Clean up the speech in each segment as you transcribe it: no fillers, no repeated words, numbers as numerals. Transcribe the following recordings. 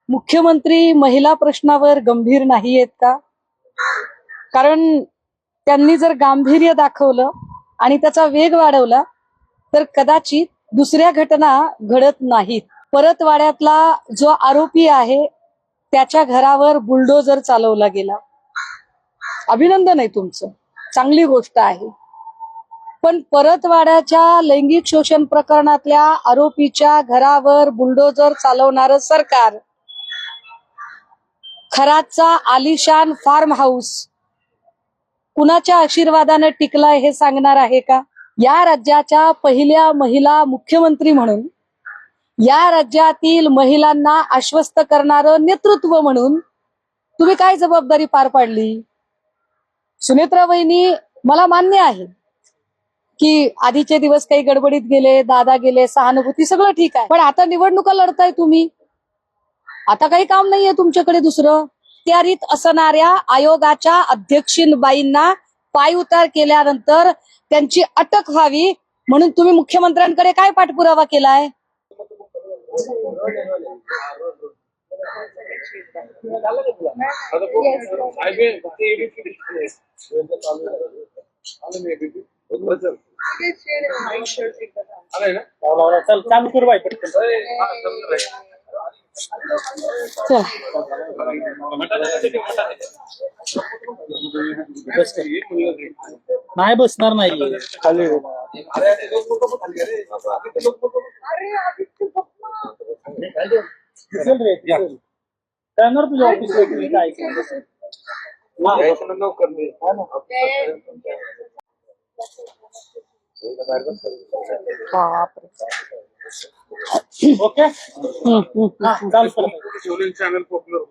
मुख्यमंत्री महिला प्रश्नावर गंभीर नाही आहेत का? कारण त्यांनी जर गांभीर्य दाखवलं आणि त्याचा वेग वाढवला तर कदाचित दुसऱ्या घटना घडत नाहीत. परतवाड्यातला जो आरोपी आहे त्याच्या घरावर बुलडोजर चालवला गेला. अभिनंदन आहे तुमचं, चांगली गोष्ट आहे. पण परतवाड्याच्या लैंगिक शोषण प्रकरणातल्या आरोपीच्या घरावर बुलडोजर चालवणारं सरकार खरातचा आलिशान फार्म हाऊस कुणाच्या आशीर्वादाने टिकलाय हे सांगणार आहे का? या राज्याच्या पहिल्या महिला मुख्यमंत्री म्हणून, या राज्यातील महिलांना आश्वस्त करणारं नेतृत्व म्हणून तुम्ही काय जबाबदारी पार पाडली? सुनेत्रा वहिनी, मला मान्य आहे की आधीचे दिवस काही गडबडीत गेले, दादा गेले, सहानुभूती सगळं ठीक आहे, पण आता निवडणुका लढताय तुम्ही, आता काही काम नाहीये तुमच्याकडे दुसरं. तयारीत असणाऱ्या आयोगाच्या अध्यक्षीनबाईंना पायउतार केल्यानंतर त्यांची अटक व्हावी म्हणून तुम्ही मुख्यमंत्र्यांकडे काय पाठपुरावा केलाय? चालू करू बाई पटकन. नाही बसणार नाही खाली. करणार तुझ्या ऑफिस काय ओके चॅनल पॉप्युलर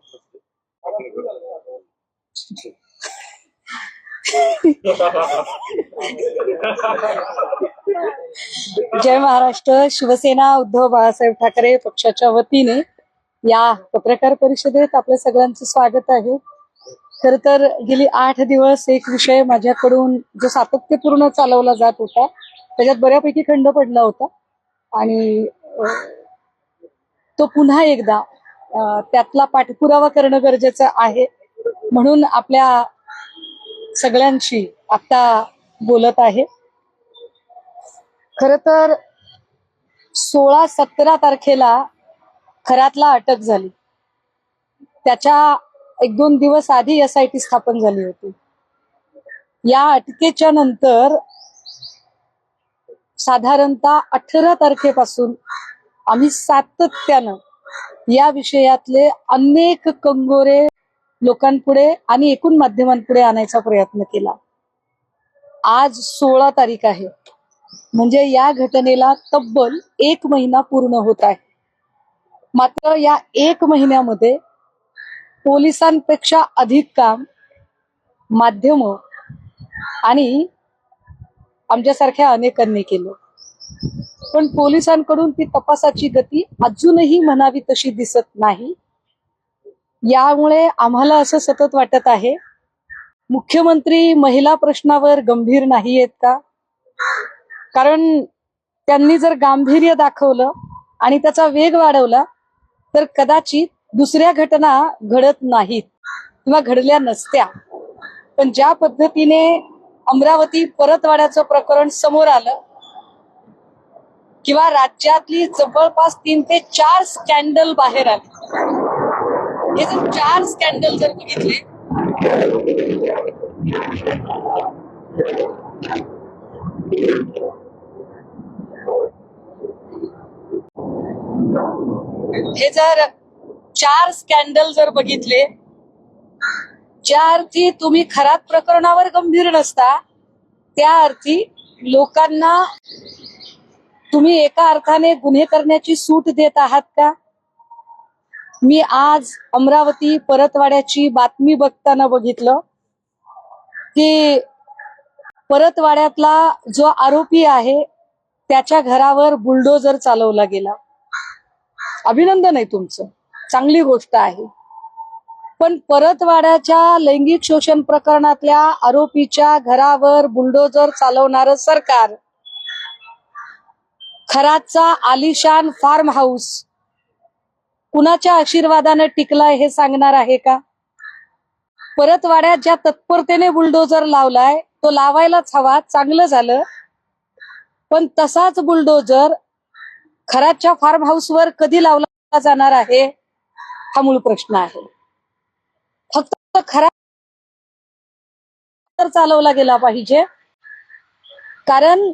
जय महाराष्ट्र. शिवसेना उद्धव बाळासाहेब ठाकरे पक्षाच्या वतीने या पत्रकार परिषदेत आपल्या सगळ्यांचं स्वागत आहे. खर तर गेली 8 दिवस एक विषय माझ्याकडून जो सातत्यपूर्ण चालवला जात होता त्याच्यात बऱ्यापैकी खंड पडला होता आणि तो पुन्हा एकदा त्यातला पाठपुरावा करणं गरजेचं आहे म्हणून आपल्या सगळ्यांशी आता बोलत आहे. खर तर 16-17 तारखेला खरातला अटक झाली. त्याच्या 1-2 दिवस आधी SIT स्थापन झाली होती. या अटकेच्या नंतर साधारणतः 18 तारखेपासून आम्ही सातत्यानं या विषयातले अनेक कंगोरे लोकांपुढे आणि एकूण माध्यमांपुढे आणायचा प्रयत्न केला. आज 16 तारीख आहे, म्हणजे या घटनेला तब्बल 1 महिना पूर्ण होत आहे. मात्र या 1 महिन्यामध्ये पोलिसांपेक्षा अधिक काम माध्यम आणि आमच्यासारख्या अनेकांनी केलं. पण पोलिसांकडून ती तपासाची गती अजूनही म्हणावी तशी दिसत नाही. यामुळे आम्हाला असं सतत वाटत आहे, मुख्यमंत्री महिला प्रश्नावर गंभीर नाही आहेत का? कारण त्यांनी जर गांभीर्य दाखवलं आणि त्याचा वेग वाढवला तर कदाचित दुसऱ्या घटना घडत नाहीत किंवा घडल्या नसत्या. पण ज्या पद्धतीने अमरावती परतवाड्याचं प्रकरण समोर आलं किंवा राज्यातली जवळपास 3 ते 4 स्कॅन्डल बाहेर आले, हे जर 4 स्कॅन्डल जर बघितले हे जर 4 स्कॅन्डल जर बघितले, ज्या अर्थी तुम्ही खरात प्रकरणावर गंभीर नसता त्या अर्थी लोकांना तुम्ही एका अर्थाने गुन्हे करण्याची सूट देत आहात का? मी आज अमरावती परतवाड्याची बातमी बघताना बघितलं की परतवाड्यातला जो आरोपी आहे त्याच्या घरावर बुलडोजर चालवला गेला. अभिनंदन आहे तुमचं, चांगली गोष्ट आहे. पण परतवाड्याच्या लैंगिक शोषण प्रकरणातल्या आरोपीच्या घरावर बुलडोजर चालवणारं सरकार खरातचा आलिशान फार्म हाऊस कुणाच्या आशीर्वादानं टिकलाय हे सांगणार आहे का? परतवाड्यात ज्या तत्परतेने बुलडोजर लावलाय तो लावायलाच हवा, चांगलं झालं. पण तसाच बुलडोजर खराच्या फार्म हाऊसवर कधी लावला जाणार आहे हा मूळ प्रश्न आहे. फक्त खरा तर चालवला गेला पाहिजे, कारण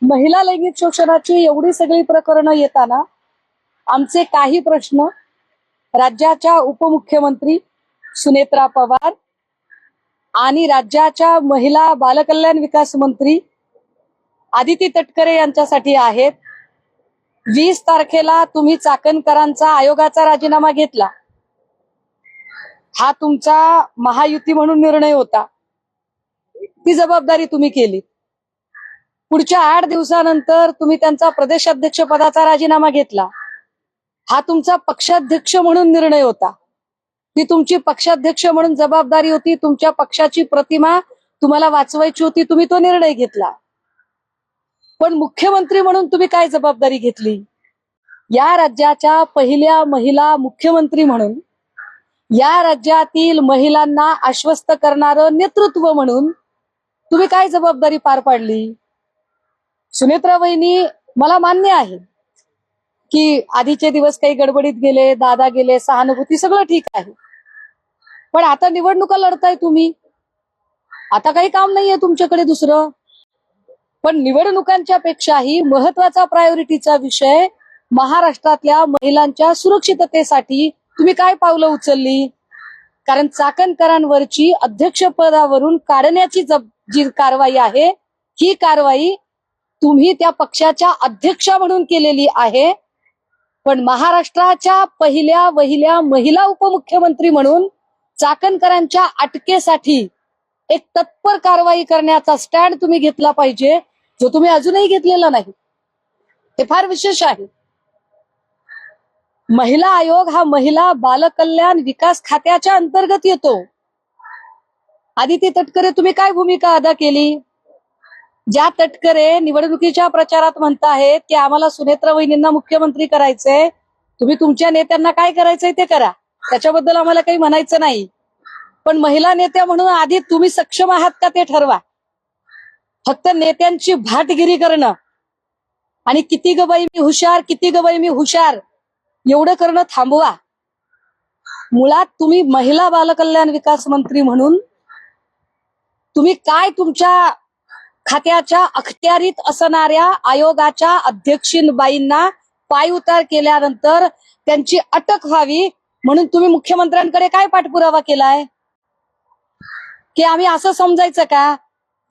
महिला लैंगिक शोषणाची एवढी सगळी प्रकरणं येताना आमचे काही प्रश्न राज्याच्या उपमुख्यमंत्री सुनेत्रा पवार आणि राज्याच्या महिला बालकल्याण विकास मंत्री आदिती तटकरे यांच्यासाठी आहेत. 20 तारखेला तुम्ही चाकणकरांचा आयोगाचा राजीनामा घेतला. हा तुमचा महायुती म्हणून निर्णय होता, ती जबाबदारी तुम्ही केली. पुढच्या 8 दिवसानंतर तुम्ही त्यांचा प्रदेशाध्यक्ष पदाचा राजीनामा घेतला. हा तुमचा पक्षाध्यक्ष म्हणून निर्णय होता, ती तुमची पक्षाध्यक्ष म्हणून जबाबदारी होती. तुमच्या पक्षाची प्रतिमा तुम्हाला वाचवायची होती, तुम्ही तो निर्णय घेतला. पण मुख्यमंत्री म्हणून तुम्ही काय जबाबदारी घेतली? या राज्याच्या पहिल्या महिला मुख्यमंत्री म्हणून, या राज्यातील महिलांना आश्वस्त करणारं नेतृत्व म्हणून तुम्ही काय जबाबदारी पार पाडली? सुनेत्रा वहिनी, मला मान्य आहे की आधीचे दिवस काही गडबडीत गेले, दादा गेले, सहानुभूती, सगळं ठीक आहे. पण आता निवडणुका लढताय तुम्ही, आता काही काम नाहीये तुमच्याकडे दुसरं. पण निवडणुकांच्या पेक्षाही महत्वाचा प्रायोरिटीचा विषय महाराष्ट्रातल्या महिलांच्या सुरक्षिततेसाठी तुम्ही काय पावलं उचलली? कारण चाकणकरांवरची अध्यक्षपदावरून काढण्याची जी कारवाई आहे, ही कारवाई तुम्ही त्या पक्षाच्या अध्यक्षा म्हणून केलेली आहे. पण महाराष्ट्राच्या पहिल्या वहिल्या महिला उपमुख्यमंत्री म्हणून चाकणकरांच्या अटकेसाठी एक तत्पर कारवाई करण्याचा स्टँड तुम्ही घेतला पाहिजे, जो तुम्ही अजूनही घेतलेला नाही. ते फार विशेष आहे. महिला आयोग हा महिला बालकल्याण विकास खात्याच्या अंतर्गत येतो. आदिती तटकरे, तुम्ही काय भूमिका अदा केली? ज्या तटकरे निवडणुकीच्या प्रचारात म्हणताहेत की आम्हाला सुनेत्रा वहिनींना मुख्यमंत्री करायचंय, तुम्ही तुमच्या नेत्यांना काय करायचंय ते करा, त्याच्याबद्दल आम्हाला काही म्हणायचं नाही. पण महिला नेत्या म्हणून आधी तुम्ही सक्षम आहात का ते ठरवा. फक्त नेत्यांची भाटगिरी करणं आणि किती ग बाई मी हुशार, किती ग बाई मी हुशार, एवढं करणं थांबवा. मुळात तुम्ही महिला बालकल्याण विकास मंत्री म्हणून तुम्ही काय तुमच्या खात्याच्या अखत्यारीत असणाऱ्या आयोगाच्या अध्यक्षीनबाईंना पायउतार केल्यानंतर त्यांची अटक व्हावी म्हणून तुम्ही मुख्यमंत्र्यांकडे काय पाठपुरावा केलाय? की आम्ही असं समजायचं का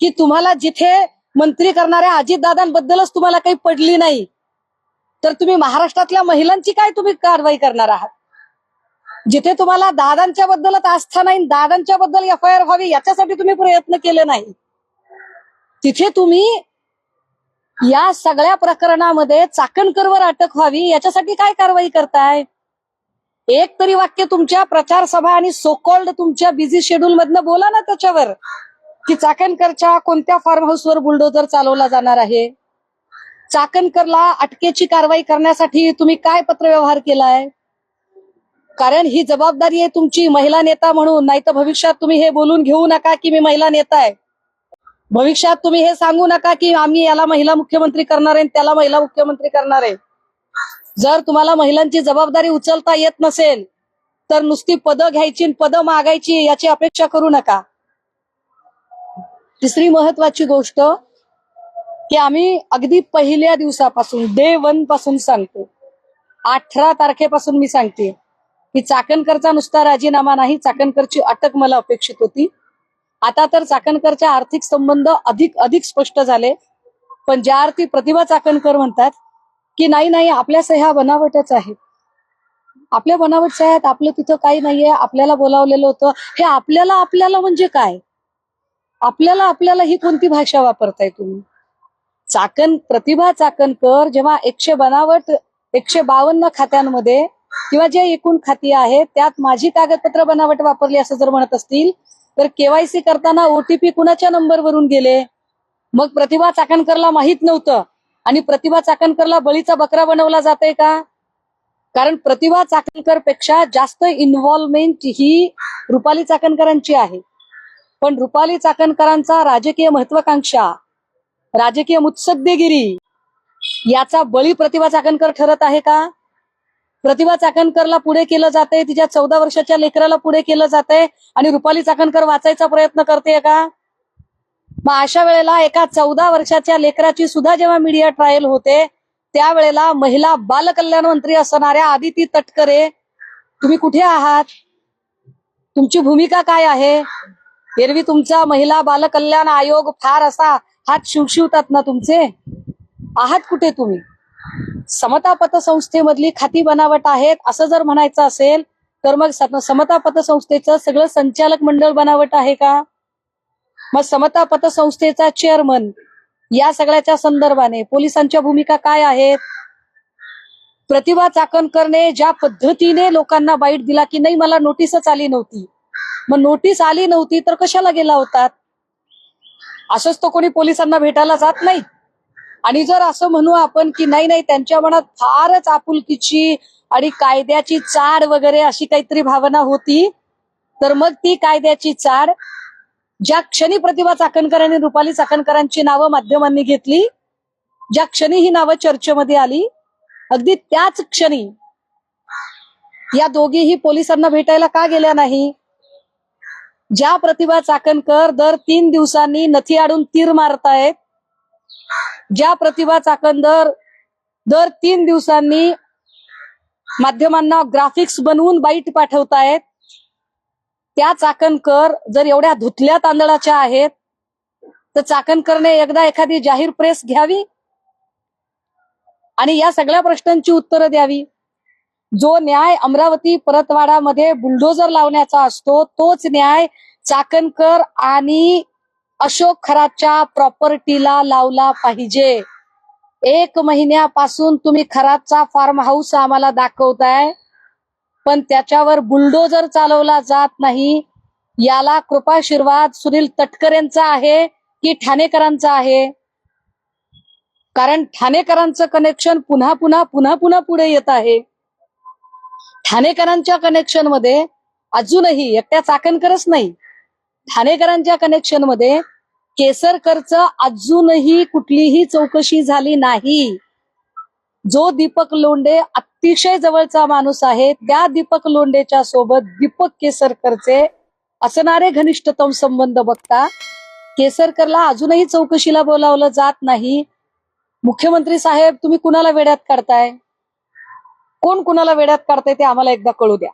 की तुम्हाला जिथे मंत्री करणाऱ्या अजितदादांबद्दलच तुम्हाला काही पडली नाही, तर तुम्ही महाराष्ट्रातल्या महिलांची काय तुम्ही कारवाई करणार आहात? जिथे तुम्हाला दादांच्या बद्दलच आस्था नाही, दादांच्या बद्दल FIR व्हावी याच्यासाठी तुम्ही प्रयत्न केले नाही, तिथे तुम्ही या सगळ्या प्रकरणामध्ये चाकणकरवर अटक व्हावी याच्यासाठी काय कारवाई करताय? एक तरी वाक्य तुमच्या प्रचार सभा आणि सोकॉल्ड तुमच्या बिझी शेड्यूल मधनं बोला ना त्याच्यावर, की चाकणकरच्या कोणत्या फार्म हाऊसवर बुलडोजर चालवला जाणार आहे, चाकणकरला अटकेची कारवाई करण्यासाठी तुम्ही काय पत्रव्यवहार केलाय. कारण ही जबाबदारी आहे तुमची महिला नेता म्हणून. नाही तर भविष्यात तुम्ही हे बोलून घेऊ नका की मी महिला नेता आहे. भविष्यात तुम्ही हे सांगू नका की आम्ही याला महिला मुख्यमंत्री करणार आहे, त्याला महिला मुख्यमंत्री करणार आहे. जर तुम्हाला महिलांची जबाबदारी उचलता येत नसेल तर नुसती पदं घ्यायची, पदं मागायची याची अपेक्षा करू नका. तिसरी महत्वाची गोष्ट की आम्ही अगदी पहिल्या दिवसापासून डे 1 पासून सांगतो, 18 तारखेपासून मी सांगते की चाकणकरचा नुसता राजीनामा नाही, चाकणकरची अटक मला अपेक्षित होती. आता तर चाकणकरच्या आर्थिक संबंध अधिक स्पष्ट झाले. पण ज्या अर्थी प्रतिभा चाकणकर म्हणतात की नाही आपल्या सह्या बनावटच आहेत, आपल्या बनावट सह्यात, आपलं तिथं काही नाहीये, आपल्याला बोलावलेलं होतं. हे आपल्याला म्हणजे काय? आपल्याला ही कोणती भाषा वापरताय तुम्ही? प्रतिभा चाकणकर जेव्हा 152 खात्यांमध्ये किंवा जे एकूण खाती आहेत त्यात माझी कागदपत्र बनावट वापरली असं जर म्हणत असतील तर KYC करताना OTP कुणाच्या नंबरवरून गेले? मग प्रतिभा चाकणकरला माहित नव्हतं आणि प्रतिभा चाकणकरला बळीचा बकरा बनवला जातोय का? कारण प्रतिभा चाकणकर पेक्षा जास्त इन्व्हॉल्वमेंट ही रुपाली चाकणकरांची आहे. पण रुपाली चाकणकरांचा राजकीय महत्वाकांक्षा, राजकीय मुत्सद्देगिरी याचा बळी प्रतिभा चाकणकर ठरत आहे का? प्रतिभा चाकणकरला पुढे केलं जाते, तिच्या 14 वर्षाच्या लेकराला पुढे केलं जाते आणि रुपाली चाकणकर वाचायचा प्रयत्न करते का? मग अशा वेळेला एका 14 वर्षाच्या लेकराची सुद्धा जेव्हा मीडिया ट्रायल होते त्यावेळेला महिला बाल कल्याण मंत्री असणाऱ्या आदिती तटकरे तुम्ही कुठे आहात? तुमची भूमिका काय आहे? एरवी तुमचा महिला बाल कल्याण आयोग फार असा हात शिवशिवतात ना तुमचे, आहात कुठे तुम्ही? समता पतसंस्थेमधली खाती बनावट आहेत असं जर म्हणायचं असेल तर मग समता पतसंस्थेचं सगळं संचालक मंडळ बनावट आहे का? मग समता पतसंस्थेचा चेअरमन या सगळ्याच्या संदर्भाने पोलिसांच्या भूमिका काय आहेत? प्रतिभा चाकणकरने ज्या पद्धतीने लोकांना बाईट दिला की नाही मला नोटीसच आली नव्हती, मग नोटीस आली नव्हती तर कशाला गेला होतात? असंच तो कोणी पोलिसांना भेटायला जात नाही. आणि जर असं म्हणू आपण की नाही नाही त्यांच्या मनात फारच आपुलकीची आणि कायद्याची चाड वगैरे अशी काहीतरी भावना होती, तर मग ती कायद्याची चाड ज्या क्षणी प्रतिभा चाकणकर आणि रुपाली चाकणकरांची नावं माध्यमांनी घेतली, ज्या क्षणी ही नावं चर्चेमध्ये आली, अगदी त्याच क्षणी या दोघीही पोलिसांना भेटायला का गेल्या नाही? ज्या प्रतिभा चाकणकर दर 3 दिवसांनी नथी आडून तीर मारतायत, ज्या प्रतिभा चाकणकर दर 3 दिवसांनी माध्यमांना ग्राफिक्स बनवून बाईट पाठवतायत, त्या चाकणकर जर एवढ्या धुतल्या तांदळाच्या आहेत तर चाकणकरने एकदा एखादी जाहीर प्रेस घ्यावी आणि या सगळ्या प्रश्नांची उत्तरं द्यावी. जो न्याय अमरावती परतवाडामध्ये बुलडोजर लावण्याचा असतो तोच न्याय चाकणकर आणि अशोक खरातच्या प्रॉपर्टीला लावला पाहिजे. 1 महिन्यापासून तुम्ही खरातचा फार्म हाऊस आम्हाला दाखवताय पण त्याच्यावर बुलडोजर चालवला जात नाही. याला कृपाशीर्वाद सुनील तटकरेंचा आहे की ठाणेकरांचा आहे? कारण ठाणेकरांचं कनेक्शन पुन्हा पुन्हा पुन्हा पुन्हा पुढे येत आहे. ठाणेकरांच्या कनेक्शन मध्ये अजूनही एकट्या चाकणकरच नाही, ठाणेकरांच्या कनेक्शन मध्ये केसरकरचं अजूनही कुठलीही चौकशी झाली नाही. जो दीपक लोंढे अतिशय जवळचा माणूस आहे त्या दीपक लोंढेच्या सोबत दीपक केसरकरचे असणारे घनिष्ठतम संबंध बघता केसरकरला अजूनही चौकशीला बोलावलं जात नाही. मुख्यमंत्री साहेब तुम्ही कुणाला वेड्यात काढताय? कोण कुणाला वेड्यात काढताय ते आम्हाला एकदा कळू द्या.